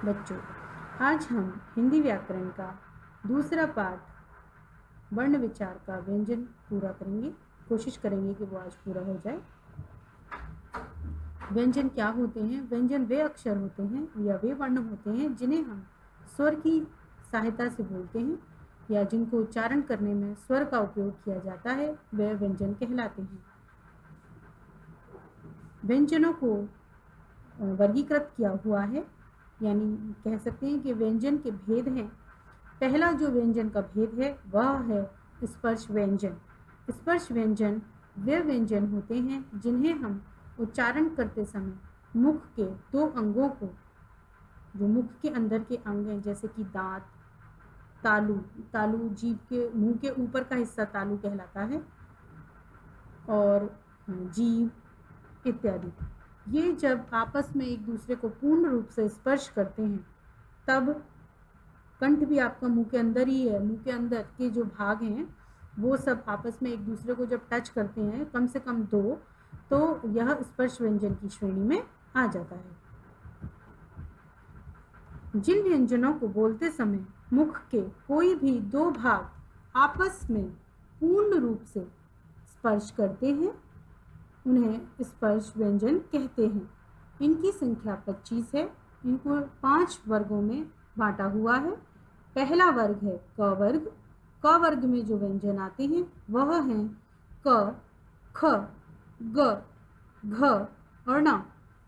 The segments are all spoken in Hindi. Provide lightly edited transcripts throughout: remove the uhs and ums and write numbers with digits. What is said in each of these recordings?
बच्चों, आज हम हिंदी व्याकरण का दूसरा पाठ वर्ण विचार का व्यंजन पूरा करेंगे। कोशिश करेंगे कि वो आज पूरा हो जाए। व्यंजन क्या होते हैं? व्यंजन वे अक्षर होते हैं या वे वर्ण होते हैं जिन्हें हम स्वर की सहायता से बोलते हैं या जिनको उच्चारण करने में स्वर का उपयोग किया जाता है, वे व्यंजन कहलाते हैं। व्यंजनों को वर्गीकृत किया हुआ है, यानी कह सकते हैं कि व्यंजन के भेद हैं। पहला जो व्यंजन का भेद है वह है स्पर्श व्यंजन। स्पर्श व्यंजन वे व्यंजन होते हैं जिन्हें हम उच्चारण करते समय मुख के दो अंगों को, जो मुख के अंदर के अंग हैं जैसे कि दांत, तालू, तालू जीभ के मुंह के ऊपर का हिस्सा तालू कहलाता है, और जीभ इत्यादि, ये जब आपस में एक दूसरे को पूर्ण रूप से स्पर्श करते हैं तब कंठ भी आपका मुंह के अंदर ही है। मुंह के अंदर के जो भाग हैं वो सब आपस में एक दूसरे को जब टच करते हैं, कम से कम दो, तो यह स्पर्श व्यंजन की श्रेणी में आ जाता है। जिन व्यंजनों को बोलते समय मुख के कोई भी दो भाग आपस में पूर्ण रूप से स्पर्श करते हैं उन्हें स्पर्श व्यंजन कहते हैं। इनकी संख्या 25 है। इनको 5 वर्गों में बांटा हुआ है। पहला वर्ग है क वर्ग। क वर्ग में जो व्यंजन आते हैं वह हैं क, ख, ग, घ और ण।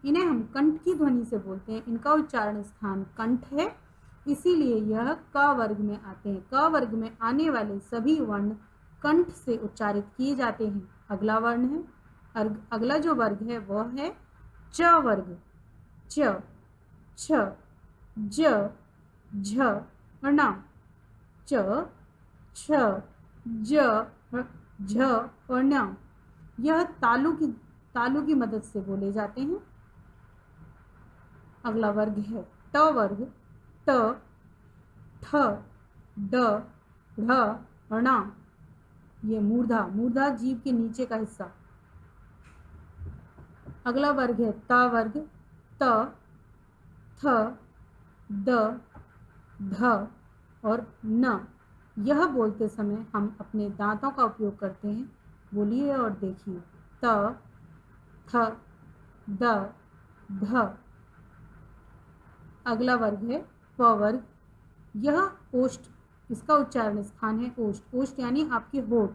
इन्हें हम कंठ की ध्वनि से बोलते हैं। इनका उच्चारण स्थान कंठ है, इसीलिए यह क वर्ग में आते हैं। क वर्ग में आने वाले सभी वर्ण कंठ से उच्चारित किए जाते हैं। अगला वर्ण है अगला जो वर्ग है वह है च वर्ग। च, छ, ज, झ और ण। च, छ, ज, झ और ण यह तालु की मदद से बोले जाते हैं। अगला वर्ग है ट वर्ग। ट, ठ, ड, ढ और ण। ये मूर्धा जीभ के नीचे का हिस्सा। अगला वर्ग है त वर्ग। त, थ, द, ध और न। यह बोलते समय हम अपने दांतों का उपयोग करते हैं। बोलिए और देखिए। त, थ, द, ध। अगला वर्ग है प वर्ग। यह ओष्ठ, इसका उच्चारण स्थान है ओष्ठ। ओष्ठ यानी आपके होठ।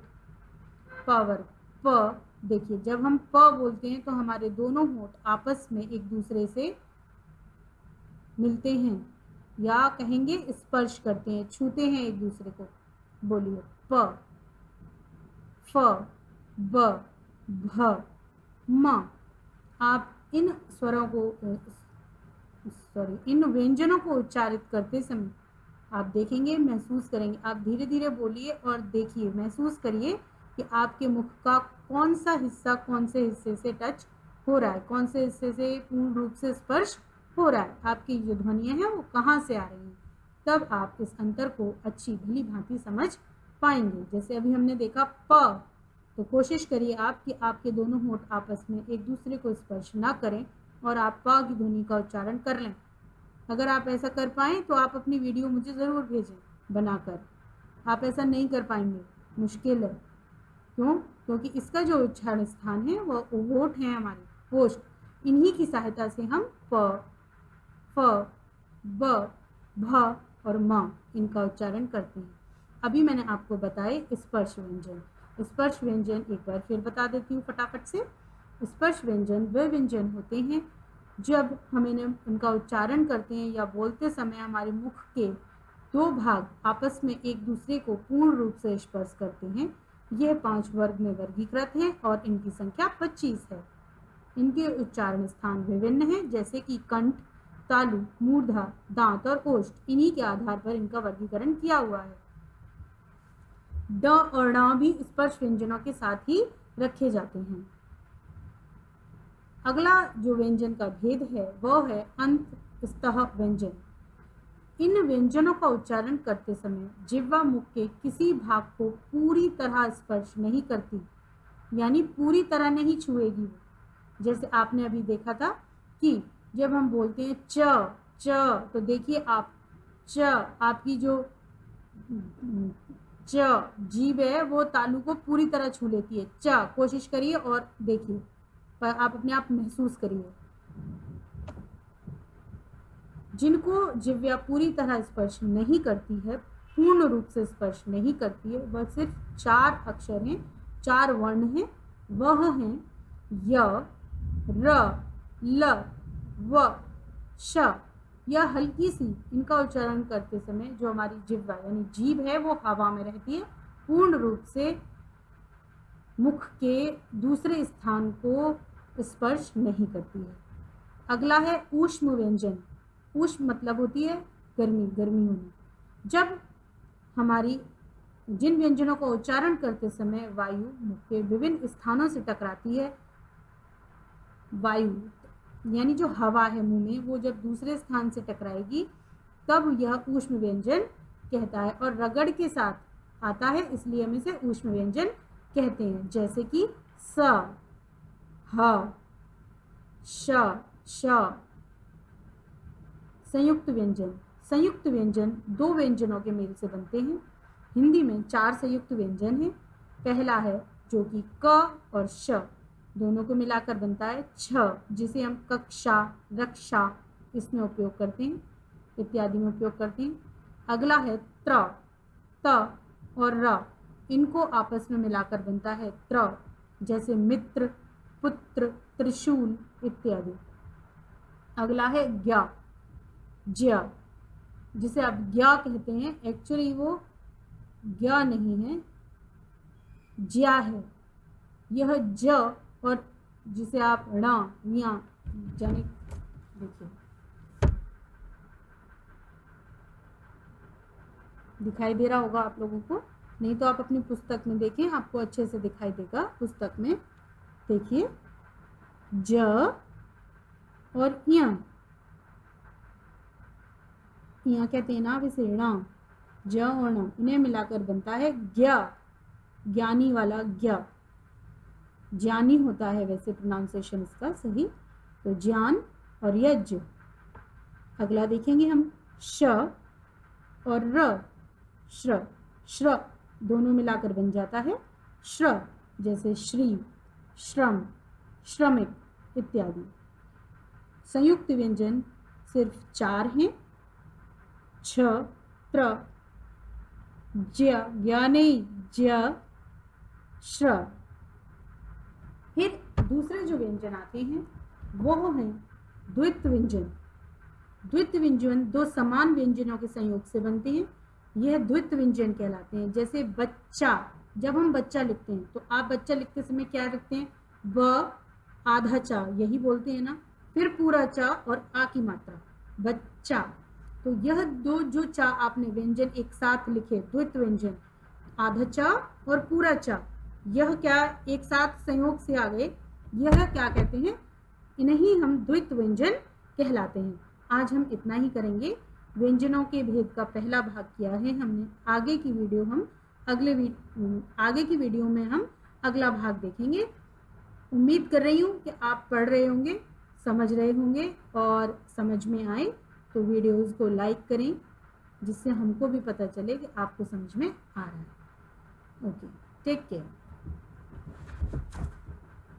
प वर्ग। प, देखिए जब हम प बोलते हैं तो हमारे दोनों होठ आपस में एक दूसरे से मिलते हैं या कहेंगे स्पर्श करते हैं, छूते हैं एक दूसरे को। बोलिए प, फ, ब, भ, म। आप इन स्वरों को इन व्यंजनों को उच्चारित करते समय आप देखेंगे, महसूस करेंगे। आप धीरे धीरे बोलिए और देखिए, महसूस करिए कि आपके मुख का कौन सा हिस्सा कौन से हिस्से से टच हो रहा है, कौन से हिस्से से पूर्ण रूप से स्पर्श हो रहा है, आपकी जो ध्वनियां हैं वो कहाँ से आ रही हैं। तब आप इस अंतर को अच्छी भली भांति समझ पाएंगे। जैसे अभी हमने देखा प, तो कोशिश करिए आप कि आपके दोनों होंठ आपस में एक दूसरे को स्पर्श ना करें और आप प की ध्वनि का उच्चारण कर लें। अगर आप ऐसा कर पाएँ तो आप अपनी वीडियो मुझे ज़रूर भेजें बनाकर। आप ऐसा नहीं कर पाएंगे, मुश्किल है। क्यों? क्योंकि इसका जो उच्चारण स्थान है वह होठ है, हमारे ओष्ठ। इन्हीं की सहायता से हम प, फ, ब, भ और म इनका उच्चारण करते हैं। अभी मैंने आपको बताए स्पर्श व्यंजन। स्पर्श व्यंजन एक बार फिर बता देती हूँ फटाफट से। स्पर्श व्यंजन वे व्यंजन होते हैं जब हम इनका उच्चारण करते हैं या बोलते समय हमारे मुख के दो भाग आपस में एक दूसरे को पूर्ण रूप से स्पर्श करते हैं। यह 5 वर्ग में वर्गीकृत हैं और इनकी संख्या 25 है। इनके उच्चारण स्थान विभिन्न हैं, जैसे कि कंठ, तालु, मूर्धा, दांत और ओष्ठ। इन्हीं के आधार पर इनका वर्गीकरण किया हुआ है। ड और ण भी स्पर्श व्यंजनों के साथ ही रखे जाते हैं। अगला जो व्यंजन का भेद है वह है अंतस्तः व्यंजन। इन व्यंजनों का उच्चारण करते समय जिह्वा मुख के किसी भाग को पूरी तरह स्पर्श नहीं करती, यानी पूरी तरह नहीं छुएगी वो। जैसे आपने अभी देखा था कि जब हम बोलते हैं च, च, तो देखिए आप च, आपकी जो च जीभ है वो तालु को पूरी तरह छू लेती है। च, कोशिश करिए और देखिए, पर आप अपने आप महसूस करिए। जिनको जिह्वा पूरी तरह स्पर्श नहीं करती है, पूर्ण रूप से स्पर्श नहीं करती है, वह सिर्फ 4 अक्षर हैं, 4 वर्ण हैं, वह हैं य, र, ल, व, श। यह हल्की सी, इनका उच्चारण करते समय जो हमारी जिह्वा यानी जीभ है वो हवा में रहती है, पूर्ण रूप से मुख के दूसरे स्थान को स्पर्श नहीं करती है। अगला है ऊष्म व्यंजन। ऊष्म मतलब होती है गर्मी, गर्मी होना। जब हमारी जिन व्यंजनों का उच्चारण करते समय वायु मुख के विभिन्न स्थानों से टकराती है, वायु यानी जो हवा है मुंह में, वो जब दूसरे स्थान से टकराएगी तब यह ऊष्म व्यंजन कहता है, और रगड़ के साथ आता है, इसलिए हम इसे ऊष्म व्यंजन कहते हैं। जैसे कि स, ह, श, श। संयुक्त व्यंजन। संयुक्त व्यंजन 2 व्यंजनों के मेल से बनते हैं। हिंदी में 4 संयुक्त व्यंजन हैं। पहला है जो कि क और श दोनों को मिलाकर बनता है छ, जिसे हम कक्षा, रक्षा इसमें उपयोग करते हैं, इत्यादि में उपयोग करते हैं। अगला है त्र, त और र, इनको आपस में मिलाकर बनता है त्र, जैसे मित्र, पुत्र, त्रिशूल इत्यादि। अगला है ज्ञ, ज्य, जिसे आप ज्ञ कहते हैं, एक्चुअली वो ज्ञ नहीं है, ज्या है। यह ज और जिसे आप ण, या जाने, देखिए दिखाई दे रहा होगा आप लोगों को, नहीं तो आप अपनी पुस्तक में देखें, आपको अच्छे से दिखाई देगा पुस्तक में। देखिए ज और या कहते हैं ना आप इसे, ण, ज और ण, इन्हें मिलाकर बनता है ज्ञ, ज्ञानी वाला ज्ञ। ज्ञानी होता है वैसे प्रोनाउंसिएशन इसका सही, तो ज्ञान और यज्ञ। अगला देखेंगे हम श और र, श्र, श्र दोनों मिलाकर बन जाता है श्र, जैसे श्री, श्रम, श्रमिक इत्यादि। संयुक्त व्यंजन सिर्फ 4 हैं, छ, त्र, ज्य, ज्ञाने, ज्य, श्र। फिर दूसरे जो व्यंजन आते हैं वो हैं द्वित्व व्यंजन। द्वित्व व्यंजन 2 समान व्यंजनों के संयोग से बनते हैं, यह द्वित्व व्यंजन कहलाते हैं। जैसे बच्चा, जब हम बच्चा लिखते हैं तो आप बच्चा लिखते समय क्या लिखते हैं, ब, आधा चा, यही बोलते हैं ना, फिर पूरा चा और आ की मात्रा, बच्चा। तो यह 2 जो चा आपने व्यंजन एक साथ लिखे, द्वित्व व्यंजन, आधा चा और पूरा चा, यह क्या एक साथ संयोग से आ गए, यह क्या कहते हैं, इन्हीं हम द्वित्व व्यंजन कहलाते हैं। आज हम इतना ही करेंगे, व्यंजनों के भेद का पहला भाग किया है हमने। आगे की वीडियो में हम अगला भाग देखेंगे। उम्मीद कर रही हूँ कि आप पढ़ रहे होंगे, समझ रहे होंगे, और समझ में आए तो वीडियोज़ को लाइक करें, जिससे हमको भी पता चले कि आपको समझ में आ रहा है। Okay, take care.